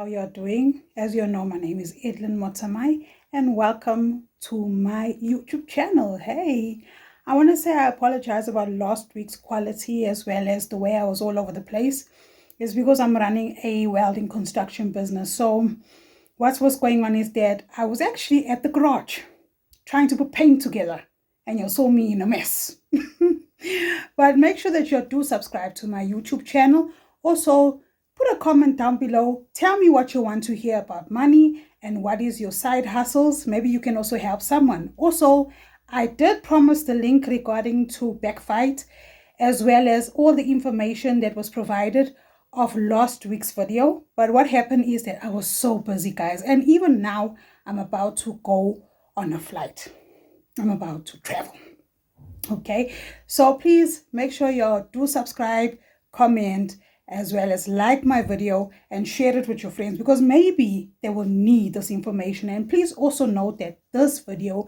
you're doing. As you know, my name is Edlin Motamai, and welcome to my YouTube channel. Hey, I want to say I apologize about last week's quality as well as the way I was all over the place. It's because I'm running a welding construction business. So what was going on is that I was actually at the garage trying to put paint together, and you saw me in a mess. But make sure that you do subscribe to my YouTube channel. Also, put a comment down below. Tell me what you want to hear about money and what is your side hustles. Maybe you can also help someone. Also, I did promise the link regarding to Backfight, as well as all the information that was provided of last week's video. But what happened is that I was so busy, guys. And even now, I'm about to go on a flight. I'm about to travel. Okay, so please make sure you do subscribe, comment, as well as like my video and share it with your friends, because maybe they will need this information. And please also note that this video,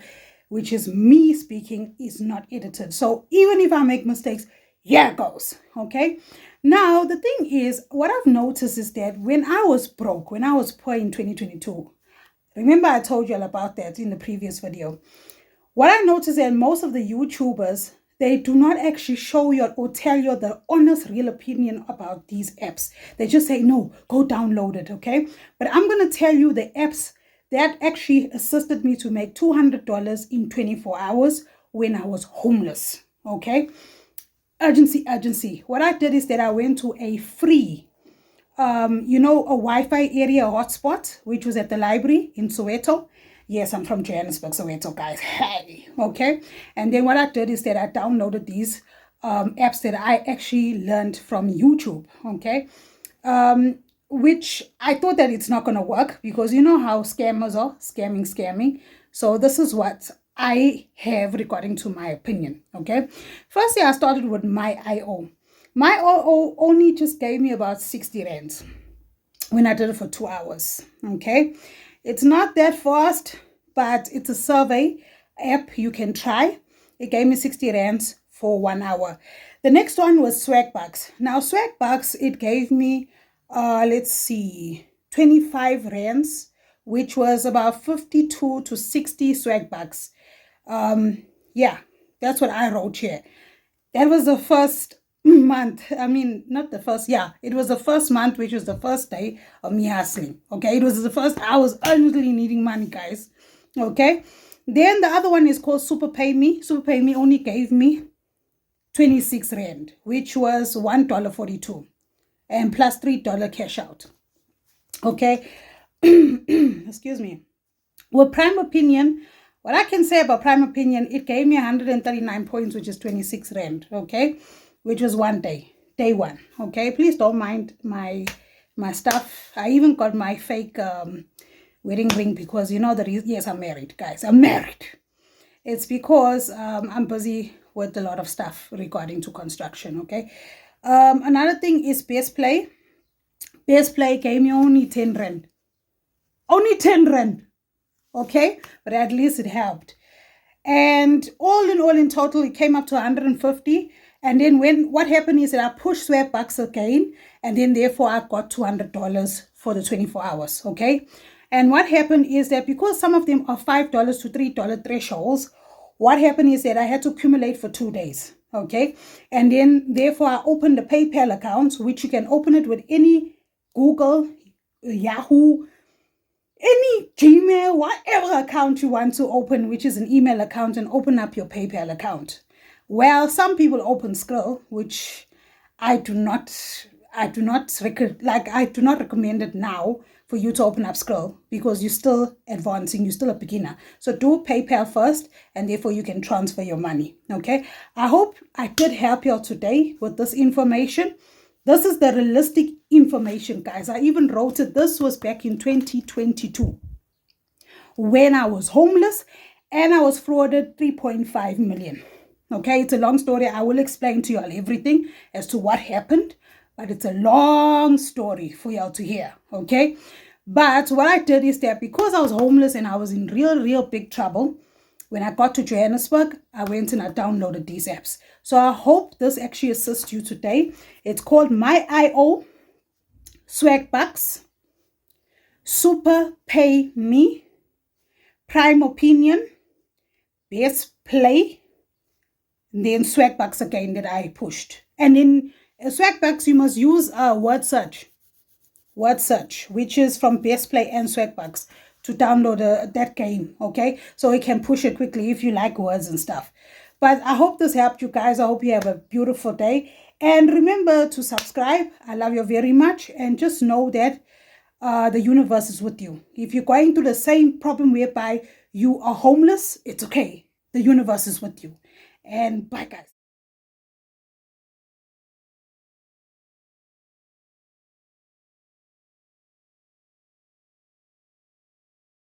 which is me speaking, is not edited. So even if I make mistakes, here it goes. Okay, now the thing is, what I've noticed is that when I was broke, when I was poor in 2022, remember I told you all about that in the previous video. What I noticed is that most of the YouTubers, they do not actually show you or tell you the honest, real opinion about these apps. They just say, no, go download it, okay? But I'm going to tell you the apps that actually assisted me to make $200 in 24 hours when I was homeless, okay? Urgency. What I did is that I went to a free, a Wi-Fi area hotspot, which was at the library in Soweto. Yes, I'm from Johannesburg, Soweto, guys. Hey, okay. And then what I did is that I downloaded these apps that I actually learned from YouTube, okay? Which I thought that it's not going to work, because you know how scammers are, scamming. So this is what I have regarding to my opinion, okay? Firstly, I started with my.io. My.io only just gave me about 60 rands when I did it for 2 hours, okay? It's not that fast, but it's a survey app you can try. It gave me 60 rands for 1 hour. The next one was Swagbucks. Now, Swagbucks, it gave me, 25 rands, which was about 52 to 60 Swagbucks. Yeah, that's what I wrote here. That was the first month. I mean, not the first, it was the first month, which was the first day of me hustling. Okay, it was the first, I was urgently needing money, guys. Okay, then the other one is called Super Pay Me. Super Pay Me only gave me 26 rand, which was $1.42, and plus $3 cash out. Okay, excuse me. With Prime Opinion, what I can say about Prime Opinion, it gave me 139 points, which is 26 rand. Okay, which was day one. Okay, please don't mind my stuff. I even got my fake wedding ring, because you know the reason. Yes, I'm married, guys. I'm married. It's because I'm busy with a lot of stuff regarding to construction. Okay, another thing is Best Play. Best Play gave me only 10 rand. Only 10 rand. Okay, but at least it helped. And all in total, it came up to 150. And then what happened is that I pushed Swagbucks again, and then therefore I got $200 for the 24 hours, okay? And what happened is that because some of them are $5 to $3 thresholds, what happened is that I had to accumulate for 2 days, okay? And then therefore I opened a PayPal account, which you can open it with any Google, Yahoo, any Gmail, whatever account you want to open, which is an email account, and open up your PayPal account. Well, some people open Skrill, which I do not recommend it now for you to open up Skrill, because you're still advancing, you're still a beginner. So do PayPal first, and therefore you can transfer your money. Okay. I hope I did help you all today with this information. This is the realistic information, guys. I even wrote it. This was back in 2022 when I was homeless and I was frauded 3.5 million. Okay, it's a long story. I will explain to you all everything as to what happened, but it's a long story for y'all to hear. Okay, but what I did is that because I was homeless and I was in real big trouble, when I got to Johannesburg, I went and I downloaded these apps. So I hope this actually assists you today. It's called My.io, Swagbucks, Super Pay Me, Prime Opinion, Best Play, and then Swagbucks again that I pushed. And in Swagbucks, you must use a word search, which is from Best Play and Swagbucks to download that game, okay? So you can push it quickly if you like words and stuff. But I hope this helped you guys. I hope you have a beautiful day. And remember to subscribe. I love you very much. And just know that the universe is with you. If you're going through the same problem whereby you are homeless, it's okay. The universe is with you. And bye, guys.